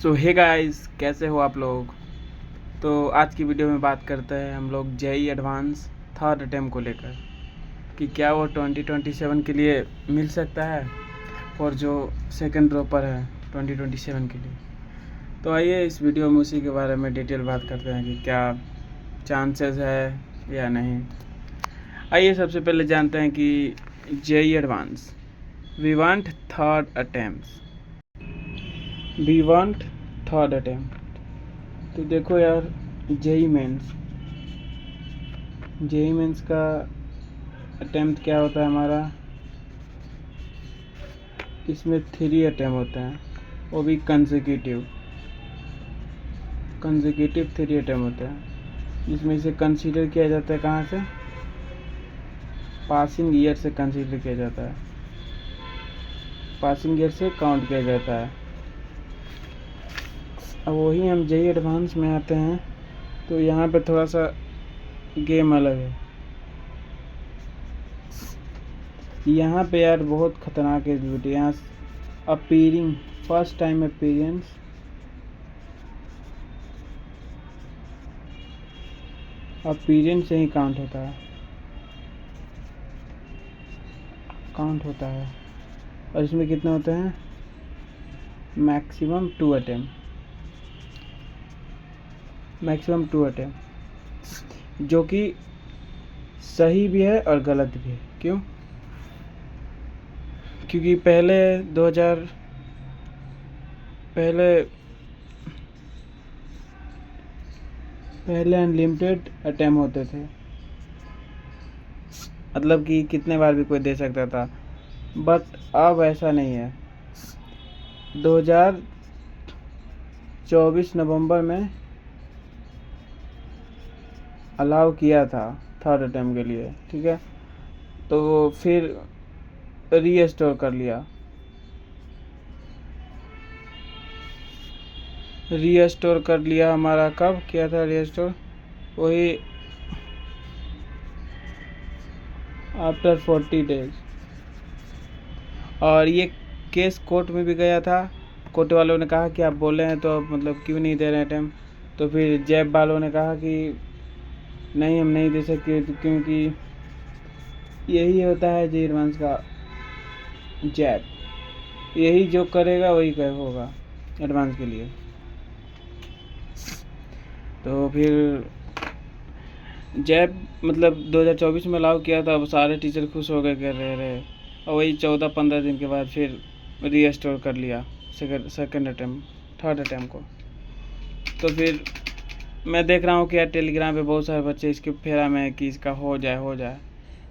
सो hey guys, कैसे हो आप लोग। तो आज की वीडियो में बात करते हैं हम लोग जेई एडवांस थर्ड अटेम्प्ट को लेकर कि क्या वो 2027 के लिए मिल सकता है और जो सेकंड ड्रॉपर है 2027 के लिए। तो आइए इस वीडियो में उसी के बारे में डिटेल बात करते हैं कि क्या चांसेस है या नहीं। आइए सबसे पहले जानते हैं कि JEE advance we want third attempt. तो देखो यार, जेई मेंस का अटेम्प्ट क्या होता है हमारा। इसमें 3 अटेम्प्ट होते हैं, वो भी कंसेक्यूटिव 3 अटेम्प्ट होते हैं, जिसमें इसे कंसीडर किया जाता है कहाँ से, पासिंग ईयर से कंसीडर किया जाता है, पासिंग ईयर से काउंट किया जाता है। अब वही हम जेई एडवांस में आते हैं तो यहाँ पे थोड़ा सा गेम अलग है। यहाँ पे यार बहुत खतरनाक एलिजिबिलिटी, यहाँ अपीयरिंग फर्स्ट टाइम अपीयरेंस से ही काउंट होता है और इसमें कितने होते हैं, मैक्सिमम 2 अटेम्प्ट, जो कि सही भी है और गलत भी है। क्यों? क्योंकि पहले अनलिमिटेड अटेम्प्ट होते थे, मतलब कि कितने बार भी कोई दे सकता था, बट अब ऐसा नहीं है। 2024 नवंबर में अलाउ किया था थर्ड अटेम्प्ट के लिए, ठीक है, तो फिर रीस्टोर कर लिया हमारा। कब किया था रीस्टोर? वही आफ्टर 40 डेज। और ये केस कोर्ट में भी गया था, कोर्ट वालों ने कहा कि आप बोले हैं तो मतलब क्यों नहीं दे रहे हैं टाइम। तो फिर जैब वालों ने कहा कि नहीं, हम नहीं दे सकते, क्योंकि यही होता है जेई एडवांस का जैब, यही जो करेगा वही होगा एडवांस के लिए। तो फिर जैब मतलब 2024 में अलाउ किया था, अब सारे टीचर खुश हो गए कर रहे और वही 14-15 दिन के बाद फिर रीस्टोर कर लिया थर्ड अटेम्प्ट को। तो फिर मैं देख रहा हूँ कि यार टेलीग्राम पे बहुत सारे बच्चे इसके फेरा में है कि इसका हो जाए।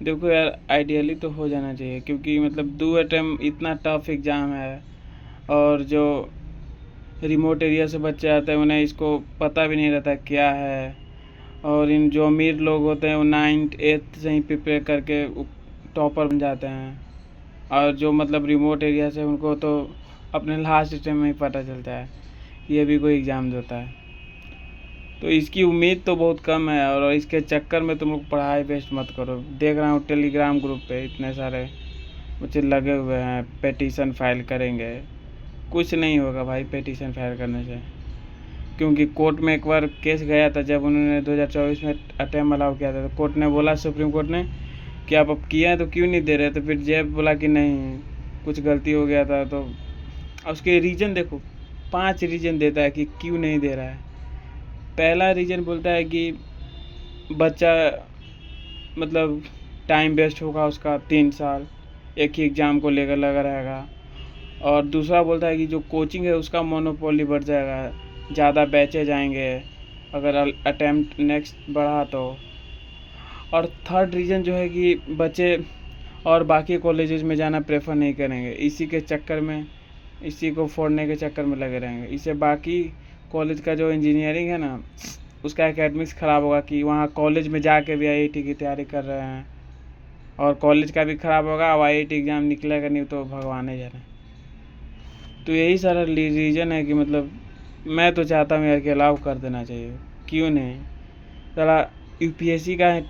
देखो यार, आइडियली तो हो जाना चाहिए, क्योंकि मतलब 2 अटेम्प्ट इतना टफ एग्ज़ाम है, और जो रिमोट एरिया से बच्चे आते हैं उन्हें इसको पता भी नहीं रहता क्या है, और इन जो अमीर लोग होते हैं वो 9th 8th से ही प्रिपेयर करके टॉपर बन जाते हैं, और जो मतलब रिमोट एरिया से उनको तो अपने लास्ट अटेम्प्ट में ही पता चलता है ये भी कोई एग्ज़ाम देता है। तो इसकी उम्मीद तो बहुत कम है, और इसके चक्कर में तुम लोग पढ़ाई वेस्ट मत करो। देख रहा हूँ टेलीग्राम ग्रुप पे इतने सारे बच्चे लगे हुए हैं, पेटिशन फाइल करेंगे। कुछ नहीं होगा भाई पेटिशन फाइल करने से, क्योंकि कोर्ट में एक बार केस गया था, जब उन्होंने 2024 में अटेम्प्ट अलाउ किया था, तो कोर्ट ने बोला, सुप्रीम कोर्ट ने, कि आप अब किए हैं तो क्यों नहीं दे रहे। तो फिर जैब बोला कि नहीं, कुछ गलती हो गया था। तो उसके रीज़न देखो, 5 रीज़न देता है कि क्यों नहीं दे रहा है। पहला रीज़न बोलता है कि बच्चा मतलब टाइम वेस्ट होगा उसका 3 साल एक ही एग्ज़ाम को लेकर लगा रहेगा। और दूसरा बोलता है कि जो कोचिंग है उसका मोनोपोली बढ़ जाएगा, ज़्यादा बैचे जाएंगे अगर अटेम्प्ट नेक्स्ट बढ़ा तो। और थर्ड रीज़न जो है कि बच्चे और बाकी कॉलेजेस में जाना प्रेफर नहीं करेंगे, इसी के चक्कर में, इसी को फोड़ने के चक्कर में लगे रहेंगे। इससे बाकी कॉलेज का जो इंजीनियरिंग है ना, उसका एकेडमिक्स ख़राब होगा कि वहाँ कॉलेज में जाके भी आईआईटी की तैयारी कर रहे हैं, और कॉलेज का भी ख़राब होगा, और आईआईटी एग्ज़ाम निकलेगा नहीं तो भगवान ही जाने। तो यही सारा रीज़न है कि मतलब मैं तो चाहता हूँ यार कि अलाउ कर देना चाहिए। क्यों नहीं, साला यूपीएससी का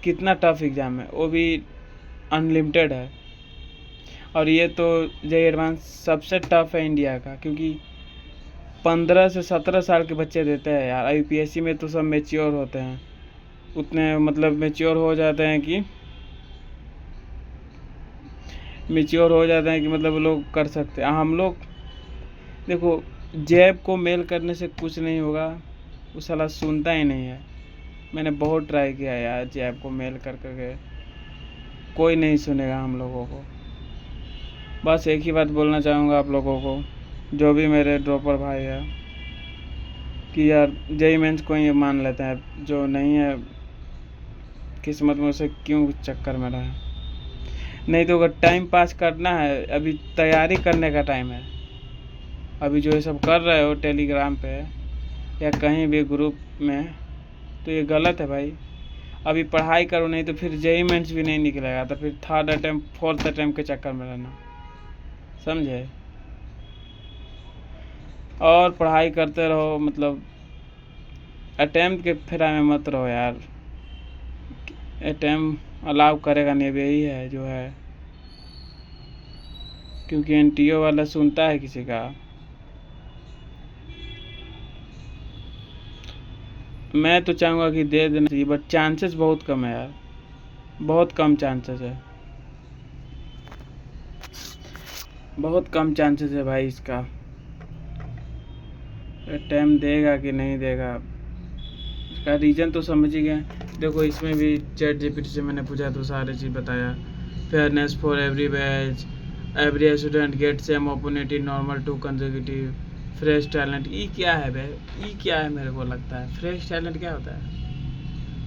कितना टफ एग्ज़ाम है, वो भी अनलिमिटेड है, और ये तो जेई एडवांस सबसे टफ है इंडिया का, क्योंकि 15 से 17 साल के बच्चे देते हैं यार। यूपीएससी में तो सब मैच्योर होते हैं, उतने मतलब मैच्योर हो जाते हैं कि मतलब लोग कर सकते हैं। हम लोग देखो, जैब को मेल करने से कुछ नहीं होगा, वो साला सुनता ही नहीं है। मैंने बहुत ट्राई किया यार, जैब को मेल कर करके कोई नहीं सुनेगा हम लोगों को। बस एक ही बात बोलना चाहूँगा आप लोगों को, जो भी मेरे ड्रॉपर भाई है, कि यार जेईई मेंस को ही मान लेते हैं, जो नहीं है किस्मत में उसे क्यों चक्कर में रहे। नहीं तो अगर टाइम पास करना है, अभी तैयारी करने का टाइम है। अभी जो ये सब कर रहे हो टेलीग्राम पे या कहीं भी ग्रुप में, तो ये गलत है भाई। अभी पढ़ाई करो, नहीं तो फिर जेईई मेंस भी नहीं निकलेगा, तो फिर 3rd अटेम्प्ट 4th अटेम्प्ट के चक्कर में रहना, समझे। और पढ़ाई करते रहो, मतलब अटेम्प्ट के फेरा में मत रहो यार। अटेम्प्ट अलाउ करेगा नहीं, यही है जो है, क्योंकि एनटीओ वाला सुनता है किसी का। मैं तो चाहूँगा कि दे देना चाहिए, बट चांसेस बहुत कम है यार, बहुत कम चांसेस है, बहुत कम चांसेस है भाई इसका। टाइम देगा कि नहीं देगा, इसका रीज़न तो समझ ही गए। देखो इसमें भी चैट जीपीटी से मैंने पूछा तो सारे चीज़ बताया। Fairness for every batch, every student get same opportunity, normal to consecutive, fresh talent. ई क्या है भाई, ई क्या है? मेरे को लगता है फ्रेश टैलेंट क्या होता है?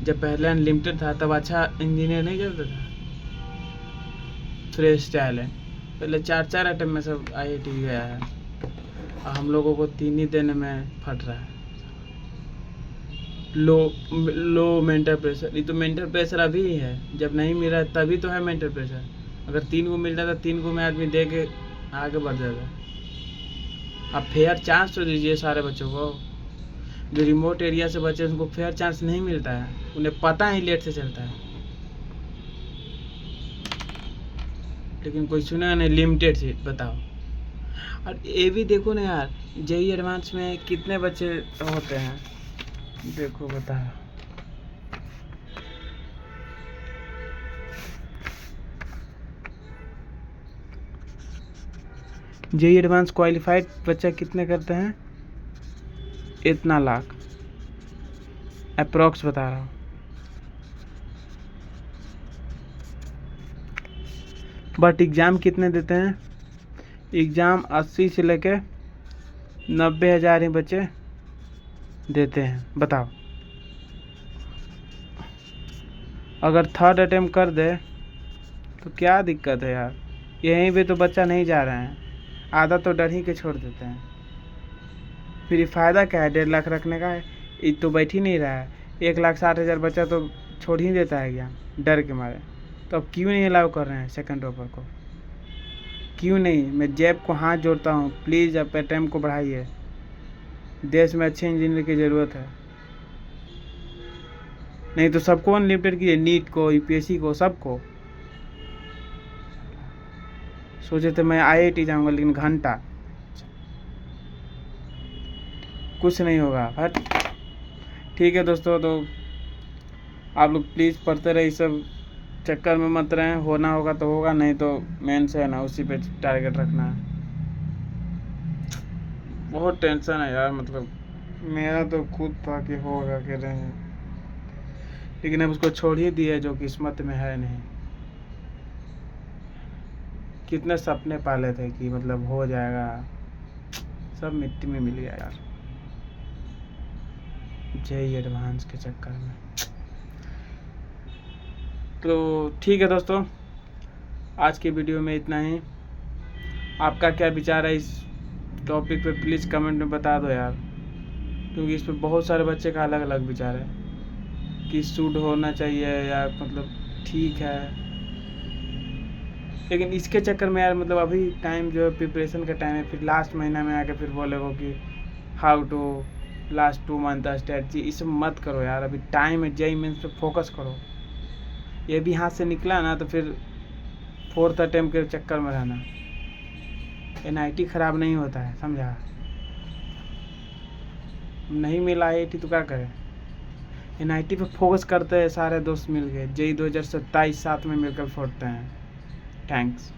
जब पहले अनलिमिटेड था तब अच्छा इंजीनियर नहीं करता था। फ्रेश टैलेंट पहले 4 अटेम्प्ट में सब आईआईटी गया है, और हम लोगों को 3 ही दिन में फट रहा है। लो मेंटल प्रेशर, ये तो मेंटल प्रेशर अभी ही है, जब नहीं मिल रहा है तभी तो है मेंटल प्रेशर। अगर 3 को मिल रहा था, 3 को में आदमी दे के आगे बढ़ जाता। अब फेयर चांस तो दीजिए सारे बच्चों को। जो रिमोट एरिया से बच्चे उनको फेयर चांस नहीं मिलता है, उन्हें पता ही लेट से चलता है। लेकिन कोई सुना नहीं, लिमिटेड सीट बताओ। और ये भी देखो ना यार, जेईई एडवांस में कितने बच्चे होते हैं, देखो बताओ। जेईई एडवांस क्वालिफाइड बच्चा कितने करते हैं? इतना लाख अप्रॉक्स बता रहा हूँ। बट एग्ज़ाम कितने देते हैं? एग्ज़ाम 80 से लेके 90,000 ही बच्चे देते हैं, बताओ। अगर 3rd अटेम्प्ट कर दे तो क्या दिक्कत है यार? यहीं पे तो बच्चा नहीं जा रहे हैं, आधा तो डर ही के छोड़ देते हैं। फिर ये फ़ायदा क्या है 1.5 लाख रखने का? ये तो बैठ ही नहीं रहा है। 1,60,000 बच्चा तो छोड़ ही देता है एग्जाम डर के मारे। तो अब क्यों नहीं अलाउ कर रहे हैं सेकंड टॉपर को? क्यों नहीं? मैं जैब को हाथ जोड़ता हूँ, प्लीज़ आप अटेम्प्ट को बढ़ाइए। देश में अच्छे इंजीनियर की ज़रूरत है, नहीं तो सबको अनलिमिटेड कीजिए, नीट को, यूपीएससी को, सबको। सोचे थे मैं आईआईटी जाऊंगा, लेकिन घंटा कुछ नहीं होगा। हट, ठीक है दोस्तों, तो आप लोग प्लीज़ पढ़ते रहे, सब चक्कर में मत रहें। होना होगा तो होगा, नहीं तो मेन से है ना, उसी पे टारगेट रखना है। बहुत टेंशन है यार, मतलब मेरा तो खुद था कि होगा कि नहीं, लेकिन अब उसको छोड़ ही दिया जो किस्मत में है नहीं। कितने सपने पाले थे कि मतलब हो जाएगा, सब मिट्टी में मिल गया यार जेईई एडवांस के चक्कर में। तो ठीक है दोस्तों, आज के वीडियो में इतना ही। आपका क्या विचार है इस टॉपिक पे, प्लीज़ कमेंट में बता दो यार, क्योंकि इस पे बहुत सारे बच्चे का अलग अलग विचार है कि सूट होना चाहिए या मतलब ठीक है। लेकिन इसके चक्कर में यार, मतलब अभी टाइम जो है प्रिपरेशन का टाइम है, फिर लास्ट महीना में आके फिर बोलेगो कि how to last 2 month strategy, इसे मत करो यार। अभी टाइम है, जेईई मेंस पे फोकस करो। ये भी हाथ से निकला ना तो फिर 4th अटेम्प्ट के चक्कर में रहना। एनआईटी ख़राब नहीं होता है, समझा? नहीं मिला IIT तो क्या करें। NIT पे फोकस करते हैं सारे दोस्त मिल के, JEE 2027 साथ में मिलकर फोड़ते हैं। थैंक्स।